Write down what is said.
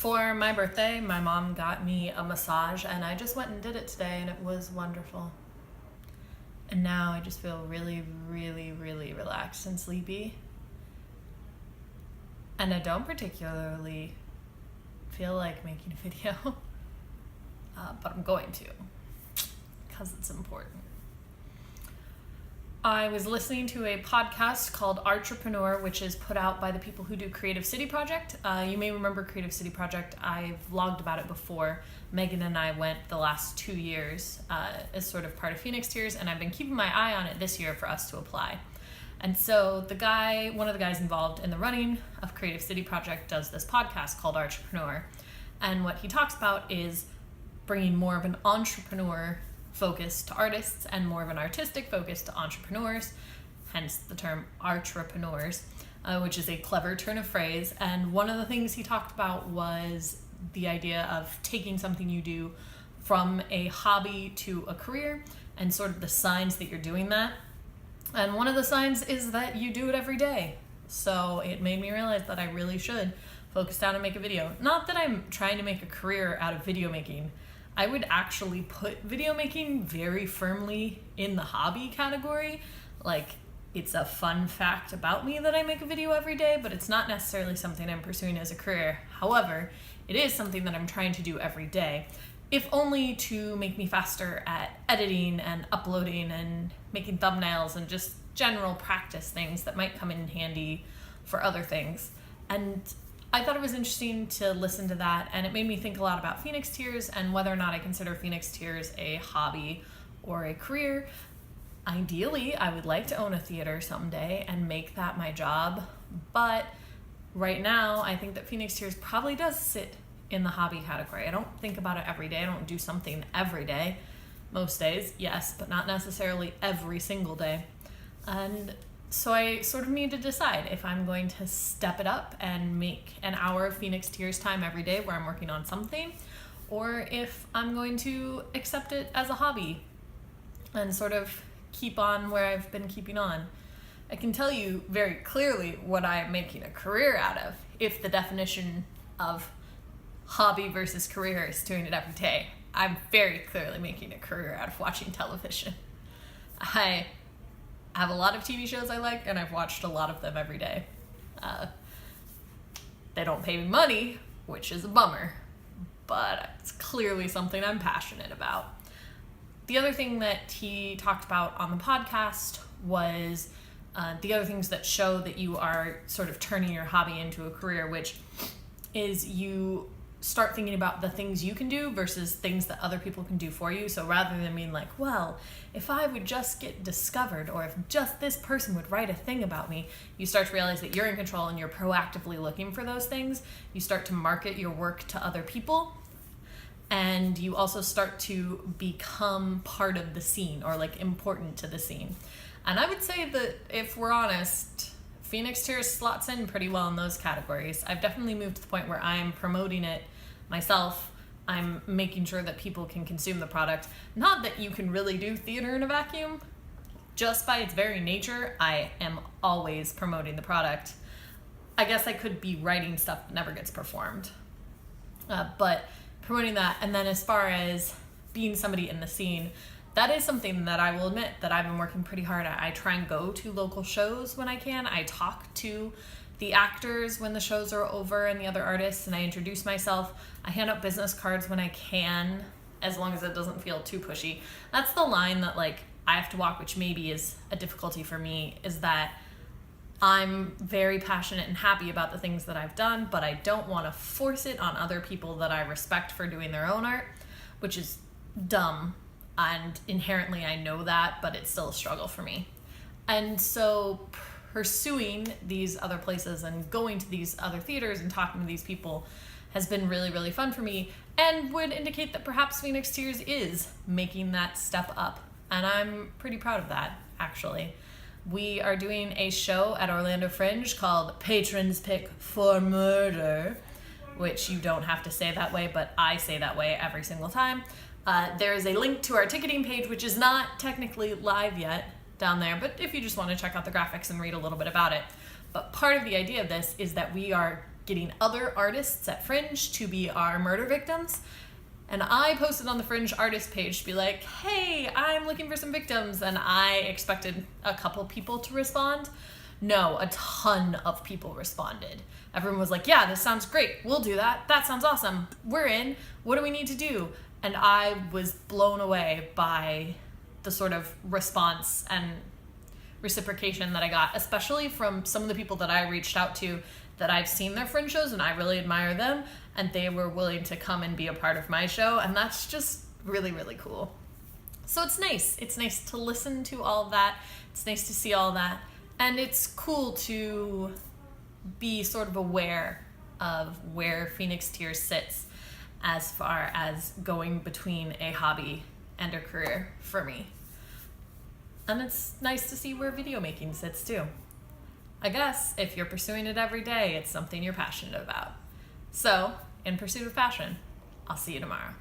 For my birthday, my mom got me a massage, and I just went and did it today, and it was wonderful. And now I just feel really, really, really relaxed and sleepy. And I don't particularly feel like making a video, but I'm going to, because it's important. I was listening to a podcast called Artrepreneur, which is put out by the people who do Creative City Project. You may remember Creative City Project. I've vlogged about it before. Megan and I went the last 2 years as sort of part of Phoenix Tears, and I've been keeping my eye on it this year for us to apply. And so one of the guys involved in the running of Creative City Project does this podcast called Artrepreneur. And what he talks about is bringing more of an entrepreneur focus to artists and more of an artistic focus to entrepreneurs, hence the term Artrepreneurs, which is a clever turn of phrase. And one of the things he talked about was the idea of taking something you do from a hobby to a career and sort of the signs that you're doing that. And one of the signs is that you do it every day. So it made me realize that I really should focus down and make a video. Not that I'm trying to make a career out of video making. I would actually put video making very firmly in the hobby category. Like, it's a fun fact about me that I make a video every day, but it's not necessarily something I'm pursuing as a career. However, it is something that I'm trying to do every day, if only to make me faster at editing and uploading and making thumbnails and just general practice things that might come in handy for other things. And I thought it was interesting to listen to that, and it made me think a lot about Phoenix Tears and whether or not I consider Phoenix Tears a hobby or a career. Ideally, I would like to own a theater someday and make that my job, but right now I think that Phoenix Tears probably does sit in the hobby category. I don't think about it every day. I don't do something every day. Most days, yes, but not necessarily every single day. And so I sort of need to decide if I'm going to step it up and make an hour of Phoenix Tears time every day where I'm working on something, or if I'm going to accept it as a hobby and sort of keep on where I've been keeping on. I can tell you very clearly what I'm making a career out of, if the definition of hobby versus career is doing it every day. I'm very clearly making a career out of watching television. I have a lot of TV shows I like, and I've watched a lot of them every day. They don't pay me money, which is a bummer, but it's clearly something I'm passionate about. The other thing that he talked about on the podcast was the other things that show that you are sort of turning your hobby into a career, which is you start thinking about the things you can do versus things that other people can do for you. So rather than being like, well, if I would just get discovered, or if just this person would write a thing about me, you start to realize that you're in control and you're proactively looking for those things. You start to market your work to other people, and you also start to become part of the scene, or like important to the scene. And I would say that if we're honest, Phoenix Tears slots in pretty well in those categories. I've definitely moved to the point where I'm promoting it myself. I'm making sure that people can consume the product. Not that you can really do theater in a vacuum. Just by its very nature, I am always promoting the product. I guess I could be writing stuff that never gets performed. But promoting that, and then as far as being somebody in the scene, that is something that I will admit that I've been working pretty hard at. I try and go to local shows when I can. I talk to the actors when the shows are over and the other artists, and I introduce myself. I hand out business cards when I can, as long as it doesn't feel too pushy. That's the line that like I have to walk, which maybe is a difficulty for me, is that I'm very passionate and happy about the things that I've done, but I don't want to force it on other people that I respect for doing their own art, which is dumb. And inherently I know that, but it's still a struggle for me. And so pursuing these other places and going to these other theaters and talking to these people has been really, really fun for me, and would indicate that perhaps Phoenix Tears is making that step up. And I'm pretty proud of that, actually. We are doing a show at Orlando Fringe called Patrons Pick for Murder, which you don't have to say that way, but I say that way every single time. There is a link to our ticketing page, which is not technically live yet down there, but if you just want to check out the graphics and read a little bit about it. But part of the idea of this is that we are getting other artists at Fringe to be our murder victims. And I posted on the Fringe artist page to be like, hey, I'm looking for some victims. And I expected a couple people to respond. No, a ton of people responded. Everyone was like, yeah, this sounds great. We'll do that. That sounds awesome. We're in. What do we need to do? And I was blown away by the sort of response and reciprocation that I got, especially from some of the people that I reached out to that I've seen their Fringe shows and I really admire them, and they were willing to come and be a part of my show, and that's just really, really cool. So it's nice. It's nice to listen to all of that. It's nice to see all that. And it's cool to be sort of aware of where Phoenix Tears sits as far as going between a hobby and a career for me. And it's nice to see where video making sits too. I guess if you're pursuing it every day, it's something you're passionate about. So, in pursuit of passion, I'll see you tomorrow.